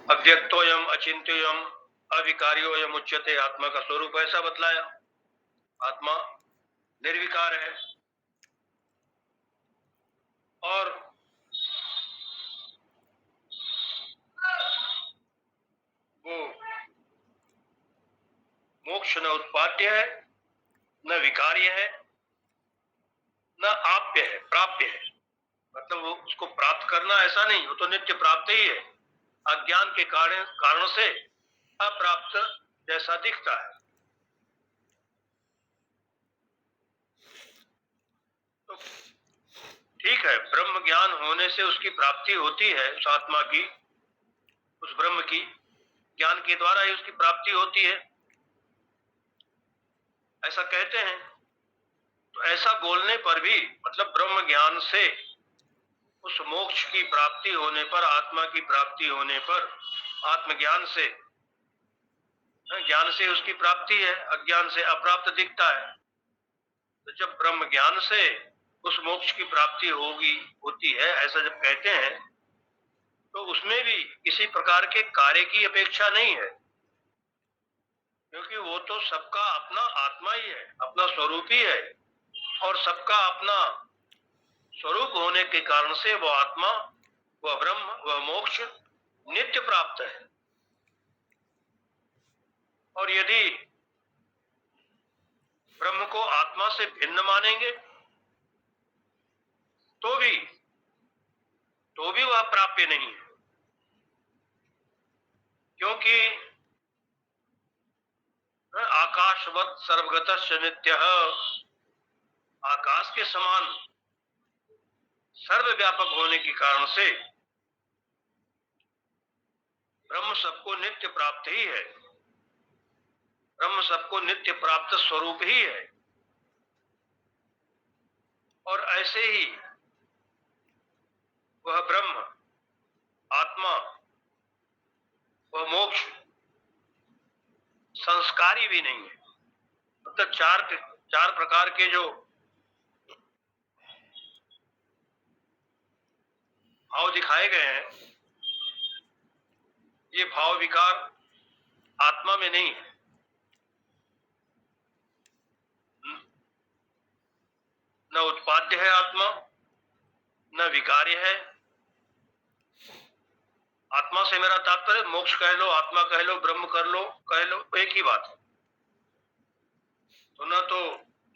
अव्यक्तोयम अचिंत्योयम अविकार्योयम उच्यते। आत्मा का स्वरूप ऐसा बतलाया, आत्मा निर्विकार है और वो मोक्ष न उत्पाद्य है, न विकार्य है, न आप्य है, प्राप्य है। मतलब वो उसको प्राप्त करना ऐसा नहीं, वो तो नित्य प्राप्त ही है। अज्ञान के कारण से अप्राप्त जैसा दिखता है। तो ठीक है, ब्रह्म ज्ञान होने से उसकी प्राप्ति होती है, उस आत्मा की, उस ब्रह्म की ज्ञान के द्वारा ही उसकी प्राप्ति होती है, ऐसा कहते हैं। तो ऐसा बोलने पर भी मतलब ब्रह्म ज्ञान से उस मोक्ष की प्राप्ति होने पर, आत्मा की प्राप्ति होने पर, आत्मज्ञान से, ज्ञान से उसकी प्राप्ति है, अज्ञान से अप्राप्त दिखता है। तो जब ब्रह्म ज्ञान से उस मोक्ष की प्राप्ति होती है, ऐसा जब कहते हैं, तो उसमें भी किसी प्रकार के कार्य की अपेक्षा नहीं है, क्योंकि वो तो सबका अपना आत्मा ही है, अपना स्वरूप ही है, और सबका अपना स्वरूप होने के कारण से वो आत्मा, वह ब्रह्म, वह मोक्ष नित्य प्राप्त है। और यदि ब्रह्म को आत्मा से भिन्न मानेंगे तो भी वह प्राप्य नहीं है, क्योंकि आकाशवत सर्वगतस्य नित्यः, आकाश के समान सर्वव्यापक होने के कारण से ब्रह्म सबको नित्य प्राप्त ही है, ब्रह्म सबको नित्य प्राप्त स्वरूप ही है। और ऐसे ही वह ब्रह्म, आत्मा, वह मोक्ष संस्कारी भी नहीं है। मतलब चार प्रकार के जो भाव दिखाए गए हैं, ये भाव विकार आत्मा में नहीं है। न उत्पाद्य है आत्मा, न विकार्य है। आत्मा से मेरा तात्पर्य मोक्ष कह लो, आत्मा कह लो, ब्रह्म कर लो, कह लो, एक ही बात है। तो न तो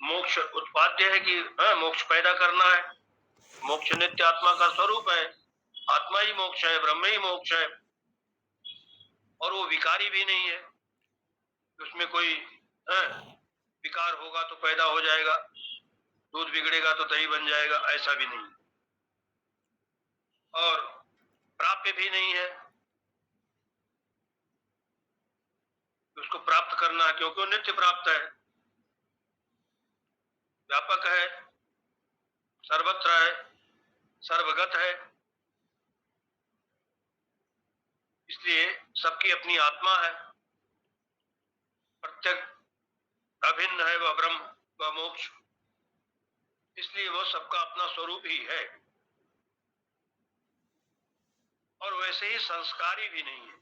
मोक्ष उत्पाद्य है कि मोक्ष पैदा करना है, मोक्ष नित्य आत्मा का स्वरूप है, आत्मा ही मोक्ष है, ब्रह्म ही मोक्ष है। और वो विकारी भी नहीं है, उसमें कोई विकार होगा तो पैदा हो जाएगा, दूध बिगड़ेगा तो दही बन जाएगा, ऐसा भी नहीं। और प्राप्य भी नहीं है, उसको प्राप्त करना है, क्योंकि वो नित्य प्राप्त है, व्यापक है, सर्वत्र है, सर्वगत है, इसलिए सबकी अपनी आत्मा है, प्रत्येक अभिन्न है वह ब्रह्म, वह मोक्ष, इसलिए वो सबका अपना स्वरूप ही है। और वैसे ही संस्कारी भी नहीं है।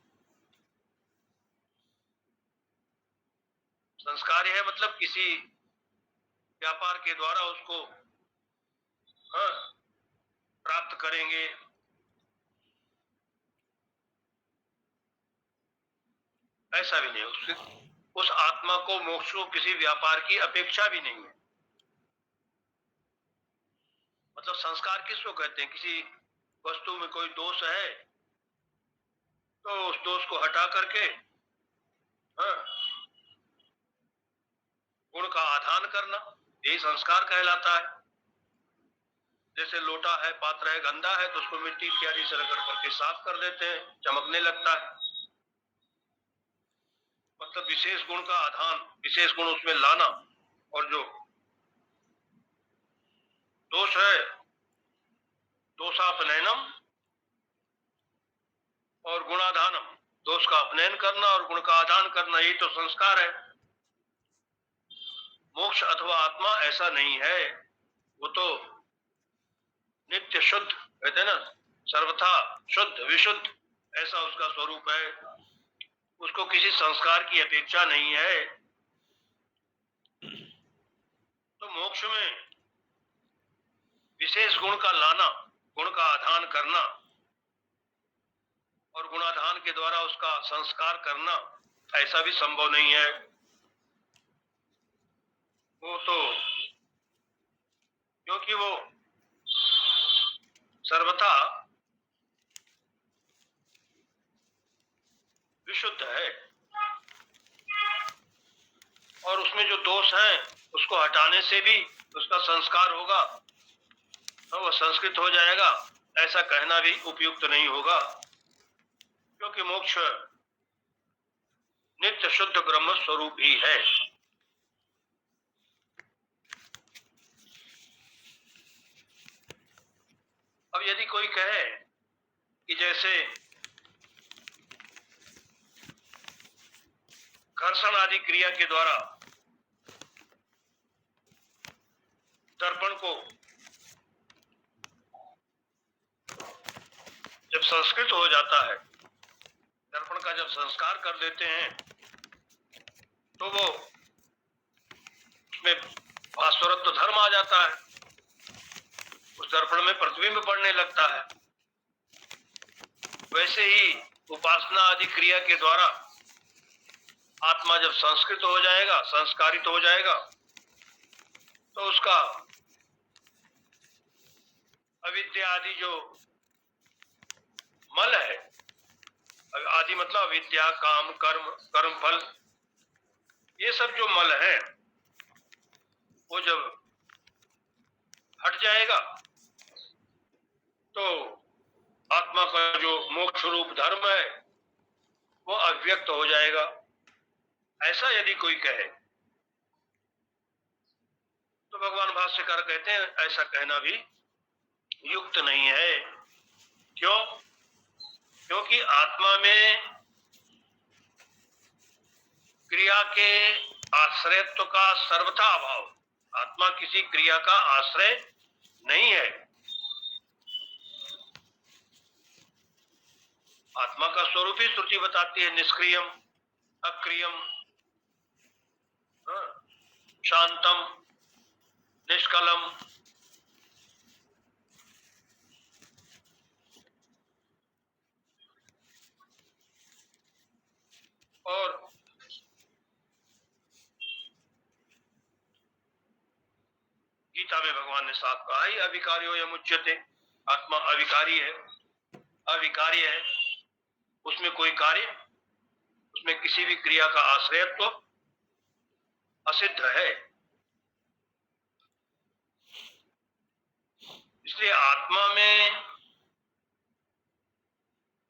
संस्कारी है मतलब किसी व्यापार के द्वारा उसको प्राप्त करेंगे, ऐसा भी नहीं। उस आत्मा को, मोक्ष को किसी व्यापार की अपेक्षा भी नहीं है। मतलब संस्कार किसको कहते हैं? किसी वस्तु में कोई दोष है तो उस दोष को हटा करके गुण का आधान करना, यही संस्कार कहलाता है। जैसे लोटा है, पात्र है, गंदा है तो उसको मिट्टी इत्यादि से रगड़ करके साफ कर देते हैं, चमकने लगता है। मतलब विशेष गुण का आधान, विशेष गुण उसमें लाना, और जो दोष है दोषापनयनम और गुणाधानम, दोष का अपनयन करना और गुण का आधान करना, यही तो संस्कार है। मोक्ष अथवा आत्मा ऐसा नहीं है, वो तो नित्य शुद्ध कहते हैं ना, सर्वथा शुद्ध विशुद्ध, ऐसा उसका स्वरूप है, उसको किसी संस्कार की अपेक्षा नहीं है। तो मोक्ष में विशेष गुण का लाना, गुण का आधान करना और गुणाधान के द्वारा उसका संस्कार करना, ऐसा भी संभव नहीं है। वो तो क्योंकि वो सर्वथा विशुद्ध है और उसमें जो दोष हैं उसको हटाने से भी उसका संस्कार होगा तो वह संस्कृत हो जाएगा, ऐसा कहना भी उपयुक्त नहीं होगा, क्योंकि मोक्ष नित्य शुद्ध ब्रह्म स्वरूप ही है। अब यदि कोई कहे कि जैसे घर्षण आदि क्रिया के द्वारा दर्पण को जब संस्कृत हो जाता है, दर्पण का जब संस्कार कर देते हैं तो वो उसमें भास्वरत्व धर्म आ जाता है, उस दर्पण में प्रतिबिंब पड़ने लगता है। वैसे ही उपासना आदि क्रिया के द्वारा आत्मा जब संस्कृत हो जाएगा, संस्कारित हो जाएगा, तो उसका अविद्या आदि जो मल है, आदि मतलब अविद्या, काम, कर्म, कर्म फल, ये सब जो मल है वो जब हट जाएगा तो आत्मा का जो मोक्ष रूप धर्म है वो अव्यक्त हो जाएगा। ऐसा यदि कोई कहे तो भगवान भाष्यकार कहते हैं ऐसा कहना भी युक्त नहीं है। क्यों? क्योंकि आत्मा में क्रिया के आश्रयत्व का सर्वथा अभाव, आत्मा किसी क्रिया का आश्रय नहीं है। आत्मा का स्वरूप ही श्रुति बताती है, निष्क्रियम, अक्रियम, शांतम, निष्कलम। और गीता में भगवान ने साफ कहा ही अविकार्यो यमुच्यते, आत्मा अविकारी है, अविकारी है, उसमें कोई कार्य, उसमें किसी भी क्रिया का आश्रयत्व असिद्ध है। इसलिए आत्मा में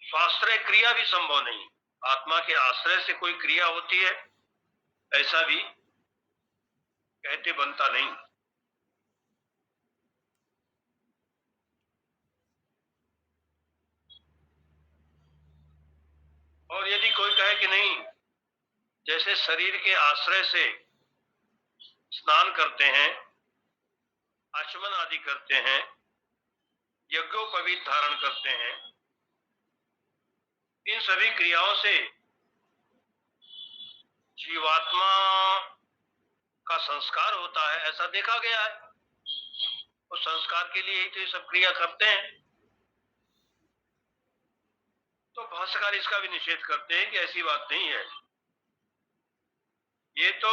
स्वाश्रय क्रिया भी संभव नहीं, आत्मा के आश्रय से कोई क्रिया होती है ऐसा भी कहते बनता नहीं। और यदि कोई कहे कि नहीं, जैसे शरीर के आश्रय से स्नान करते हैं, आचमन आदि करते हैं, यज्ञोपवीत धारण करते हैं, इन सभी क्रियाओं से जीवात्मा का संस्कार होता है, ऐसा देखा गया है। उस संस्कार के लिए ही तो ये सब क्रिया करते हैं। तो भाष्यकार इसका भी निषेध करते हैं कि ऐसी बात नहीं है, ये तो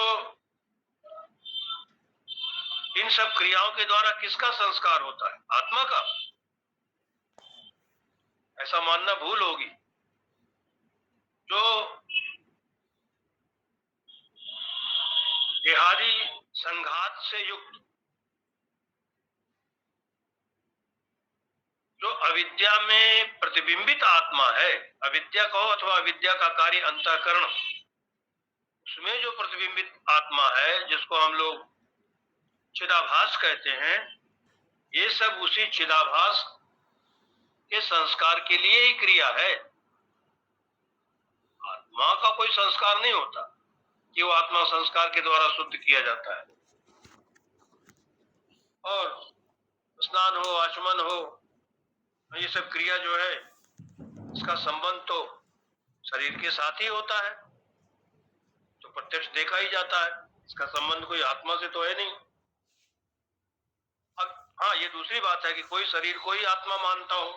इन सब क्रियाओं के द्वारा किसका संस्कार होता है? आत्मा का। ऐसा मानना भूल होगी। जो देहादि संघात से युक्त, जो अविद्या में प्रतिबिंबित आत्मा है, अविद्या कहो अथवा अविद्या का कार्य अंतःकरण, उसमें जो प्रतिबिंबित आत्मा है जिसको हम लोग चिदाभास कहते हैं, ये सब उसी चिदाभास के संस्कार के लिए ही क्रिया है। आत्मा का कोई संस्कार नहीं होता कि वो आत्मा संस्कार के द्वारा शुद्ध किया जाता है। और स्नान हो, आचमन हो, ये सब क्रिया जो है इसका संबंध तो शरीर के साथ ही होता है, तो प्रत्यक्ष देखा ही जाता है। इसका संबंध कोई आत्मा से तो है नहीं। अब हाँ, ये दूसरी बात है कि कोई शरीर को ही आत्मा मानता हो,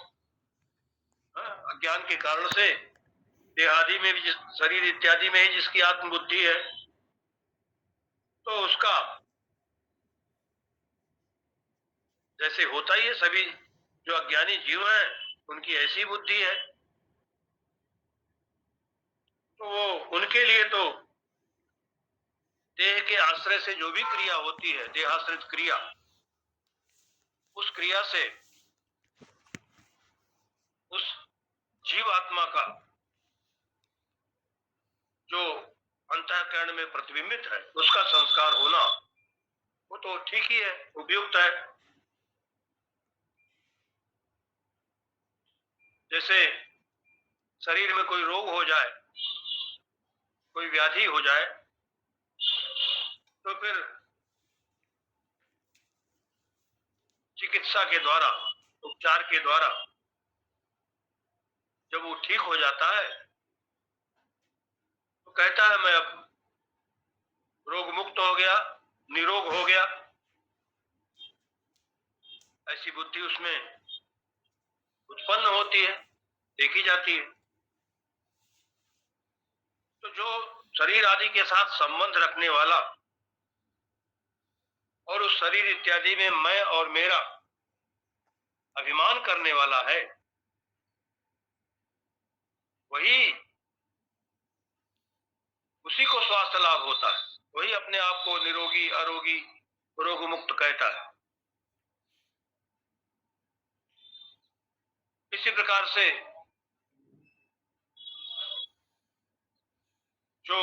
अज्ञान के कारण से देहादि में भी, जिस शरीर इत्यादि में ही जिसकी आत्मबुद्धि है, तो उसका जैसे होता ही है, सभी जो अज्ञानी जीव हैं उनकी ऐसी बुद्धि है, तो वो उनके लिए तो देह के आश्रय से जो भी क्रिया होती है, देहाश्रित क्रिया, उस क्रिया से उस जीव आत्मा का जो अंतःकरण में प्रतिबिंबित है उसका संस्कार होना, वो तो ठीक ही है, उपयुक्त है। जैसे शरीर में कोई रोग हो जाए, कोई व्याधि हो जाए, तो फिर चिकित्सा के द्वारा, उपचार के द्वारा जब वो ठीक हो जाता है तो कहता है मैं अब रोग मुक्त हो गया, निरोग हो गया। ऐसी बुद्धि उसमें उत्पन्न होती है, देखी जाती है। तो जो शरीर आदि के साथ संबंध रखने वाला और उस शरीर इत्यादि में मैं और मेरा अभिमान करने वाला है, वही, उसी को स्वास्थ्य लाभ होता है, वही अपने आप को निरोगी, अरोगी, रोग मुक्त कहता है। इसी प्रकार से जो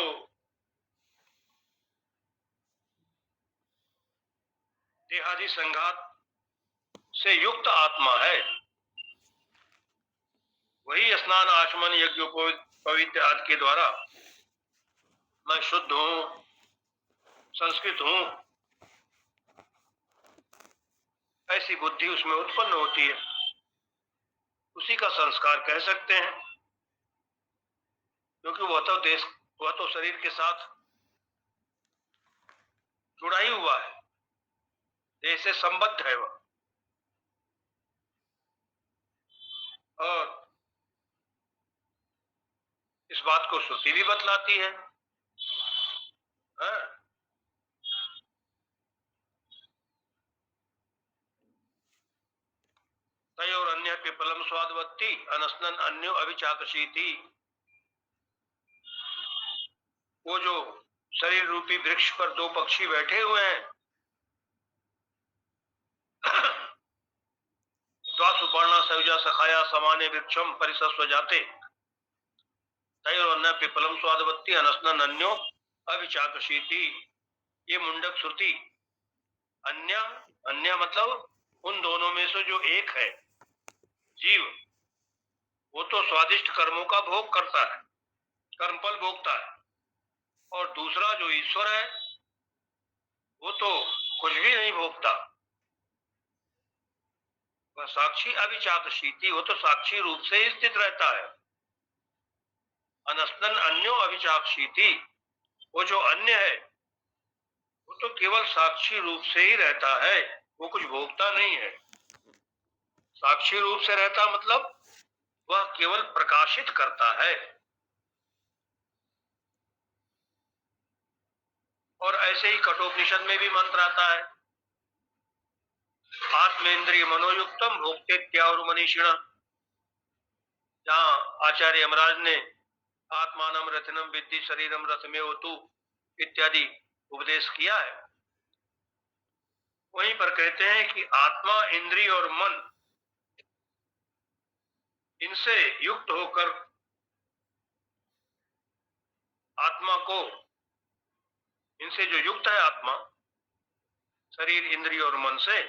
देहादि संघात से युक्त आत्मा है, वही स्नान, आचमन, यज्ञोपवीत आदि के द्वारा मैं शुद्ध हूं, संस्कृत हूं, ऐसी बुद्धि उसमें उत्पन्न होती है। उसी का संस्कार कह सकते हैं, क्योंकि वह तो शरीर के साथ जुड़ा ही हुआ है, देह से संबद्ध है वह। और इस बात को श्रुति भी बतलाती है, हाँ? तयोर अन्य पिपलम स्वादवत्ती अनस्नन अन्यो अभिचाकशीति। वो जो शरीर रूपी वृक्ष पर दो पक्षी बैठे हुए हैं, द्वासुपर्णा सयुजा सखाया समाने वृक्षम परिसस्व जाते, तयोर अन्य पिपलम स्वादवत्ती अनस्नन अन्यो अभिचाकशीति। ये मुंडक श्रुति अन्य, अन्य मतलब उन दोनों में से जो एक है जीव, वो तो स्वादिष्ट कर्मों का भोग करता है, कर्मफल भोगता है, और दूसरा जो ईश्वर है वो तो कुछ भी नहीं भोगता, वह साक्षी अभिचाकशीति, वो तो साक्षी रूप से ही स्थित रहता है। अनस्नन अन्यो अभिचाकशीति, वो जो अन्य है वो तो केवल साक्षी रूप से ही रहता है, वो कुछ भोगता नहीं है। साक्षी रूप से रहता मतलब वह केवल प्रकाशित करता है। और ऐसे ही कठोपनिषद में भी मंत्र आता है, आत्मेन्द्रिय मनोयुक्तम भोक्तेत्याहुर मनीषिण, जहां आचार्य यमराज ने आत्मानम रत्नम विद्धि शरीरम रथमेव तु इत्यादि उपदेश किया है, वहीं पर कहते हैं कि आत्मा, इंद्रिय और मन, इनसे युक्त होकर आत्मा को, इनसे जो युक्त है आत्मा, शरीर, इंद्रिय और मन से,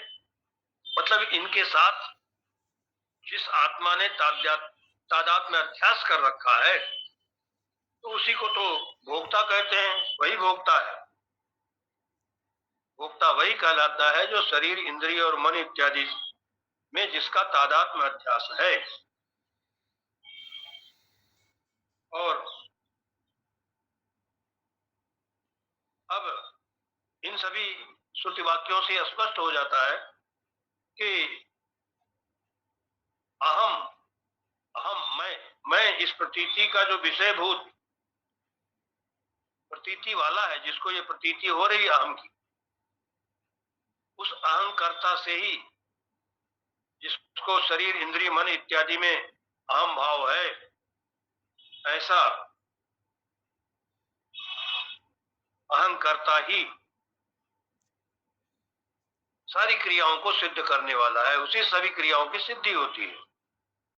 मतलब इनके साथ जिस आत्मा ने तादात्म्य अध्यास कर रखा है, तो उसी को तो भोक्ता कहते हैं, वही भोक्ता है। भोक्ता वही कहलाता है जो शरीर, इंद्रिय और मन इत्यादि में जिसका तादात्म्य अध्यास है। सभी श्रुति वाक्यों से स्पष्ट हो जाता है कि अहम अहम मैं इस प्रतीति का जो विषयभूत प्रतीति वाला है, जिसको ये प्रतीति हो रही है अहम की, उस अहंकर्ता से ही, जिसको शरीर इंद्रिय मन इत्यादि में अहम भाव है, ऐसा अहंकर्ता ही सारी क्रियाओं को सिद्ध करने वाला है, उसी सभी क्रियाओं की सिद्धि होती है।